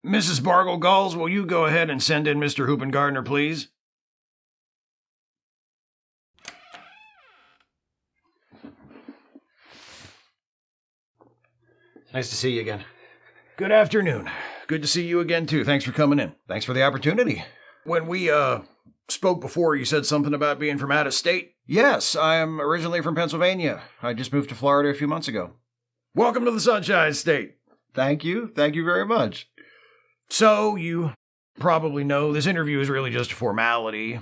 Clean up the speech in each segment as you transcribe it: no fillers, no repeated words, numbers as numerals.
Mrs. Bargle Galls, will you go ahead and send in Mr. Hoopengardner, please? Nice to see you again. Good afternoon. Good to see you again, too. Thanks for coming in. Thanks for the opportunity. When we, spoke before, you said something about being from out of state? Yes, I am originally from Pennsylvania. I just moved to Florida a few months ago. Welcome to the Sunshine State. Thank you. Thank you very much. So, you probably know this interview is really just a formality.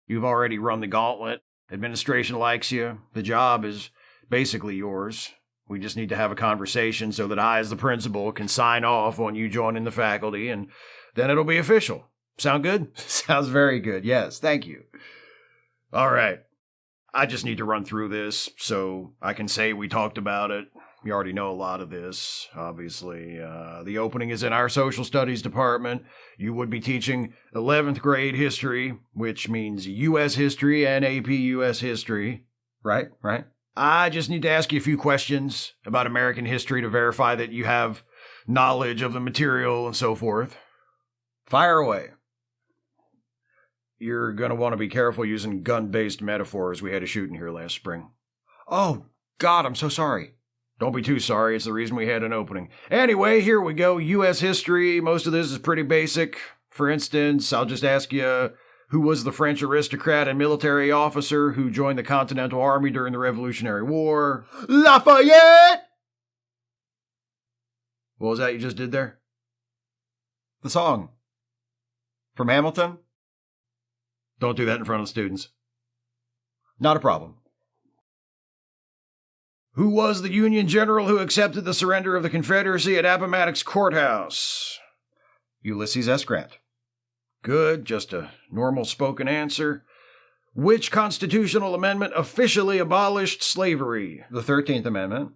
You've already run the gauntlet. Administration likes you. The job is basically yours. We just need to have a conversation so that I, as the principal, can sign off on you joining the faculty, and then it'll be official. Sound good? Sounds very good, yes. Thank you. All right. I just need to run through this so I can say we talked about it. You already know a lot of this, obviously. The opening is in our social studies department. You would be teaching 11th grade history, which means U.S. history and AP U.S. history. Right. I just need to ask you a few questions about American history to verify that you have knowledge of the material and so forth. Fire away. You're going to want to be careful using gun-based metaphors. We had a shooting here last spring. Oh, God, I'm so sorry. Don't be too sorry. It's the reason we had an opening. Anyway, here we go. U.S. history. Most of this is pretty basic. For instance, I'll just ask you, who was the French aristocrat and military officer who joined the Continental Army during the Revolutionary War? Lafayette! What was that you just did there? The song. From Hamilton? Don't do that in front of the students. Not a problem. Who was the Union general who accepted the surrender of the Confederacy at Appomattox Courthouse? Ulysses S. Grant. Good, just a normal spoken answer. Which constitutional amendment officially abolished slavery? The 13th Amendment.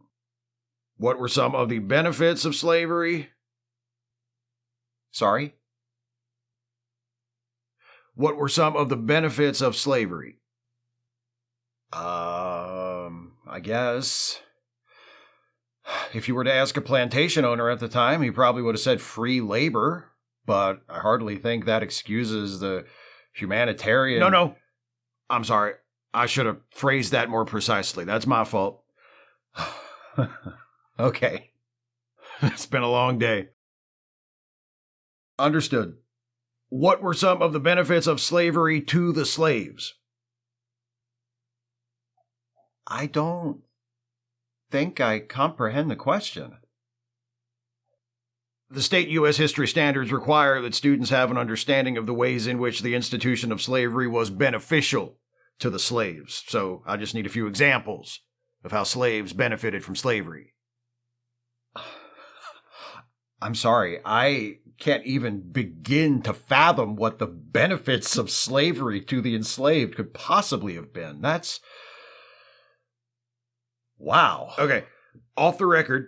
What were some of the benefits of slavery? Sorry? What were some of the benefits of slavery? I guess. If you were to ask a plantation owner at the time, he probably would have said free labor, but I hardly think that excuses the humanitarian... No. I'm sorry. I should have phrased that more precisely. That's my fault. Okay. It's been a long day. Understood. What were some of the benefits of slavery to the slaves? I don't think I comprehend the question. The state U.S. history standards require that students have an understanding of the ways in which the institution of slavery was beneficial to the slaves. So I just need a few examples of how slaves benefited from slavery. I'm sorry, I can't even begin to fathom what the benefits of slavery to the enslaved could possibly have been. That's... wow. Okay, off the record,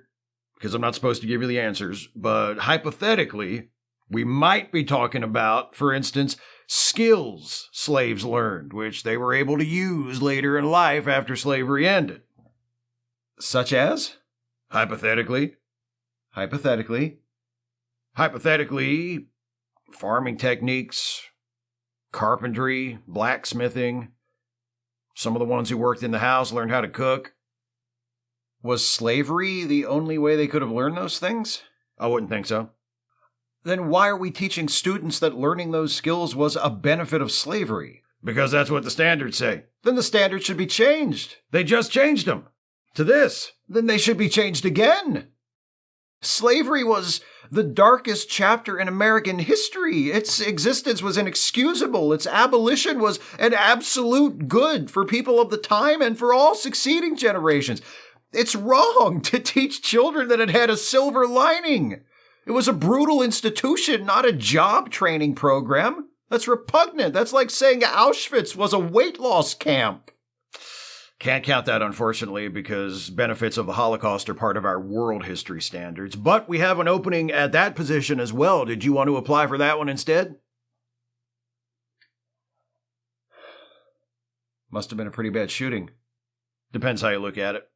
because I'm not supposed to give you the answers, but hypothetically, we might be talking about, for instance, skills slaves learned, which they were able to use later in life after slavery ended. Such as? Hypothetically, farming techniques, carpentry, blacksmithing. Some of the ones who worked in the house learned how to cook. Was slavery the only way they could have learned those things? I wouldn't think so. Then why are we teaching students that learning those skills was a benefit of slavery? Because that's what the standards say. Then the standards should be changed. They just changed them to this. Then they should be changed again. Slavery was the darkest chapter in American history. Its existence was inexcusable. Its abolition was an absolute good for people of the time and for all succeeding generations. It's wrong to teach children that it had a silver lining. It was a brutal institution, not a job training program. That's repugnant. That's like saying Auschwitz was a weight loss camp. Can't count that, unfortunately, because benefits of the Holocaust are part of our world history standards. But we have an opening at that position as well. Did you want to apply for that one instead? Must have been a pretty bad shooting. Depends how you look at it.